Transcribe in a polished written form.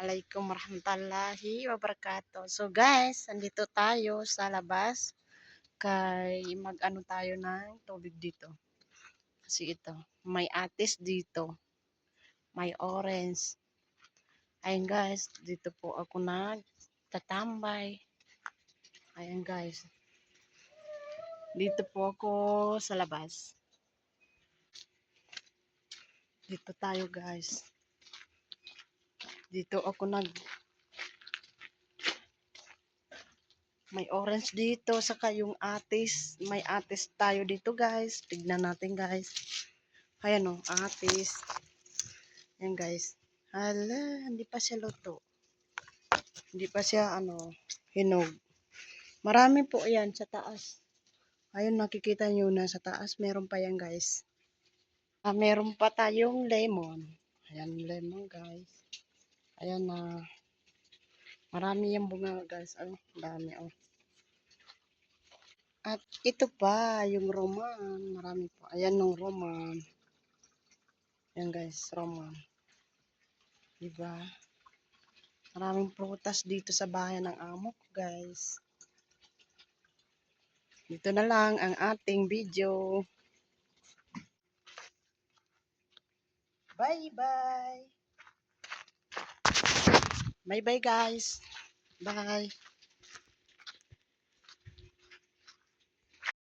Assalamualaikum warahmatullahi wabarakatuh. So guys, andito tayo sa labas kay mag-ano tayo ng tubig dito. Kasi ito, may atis dito, may orange. Ayun guys, dito po ako nagtatambay. Ayun guys, dito po ako sa labas. Dito tayo guys. Dito ako may orange dito, saka yung atis. May atis tayo dito guys. Tignan natin guys. Ayan o, atis. Ayan guys. Hala, hindi pa siya luto. Hindi pa siya hinog. Marami po yan sa taas. Ayun, nakikita nyo na sa taas. Meron pa yan guys. Meron pa tayong lemon. Ayan, lemon guys. Ayan na. Marami yung bunga guys. Dami oh. At ito pa, yung roman. Marami po. Ayan yung roman. Ayan guys, roman. Diba? Maraming prutas dito sa bayan ng amo ko guys. Dito na lang ang ating video. Bye bye. Bye bye guys. Bye.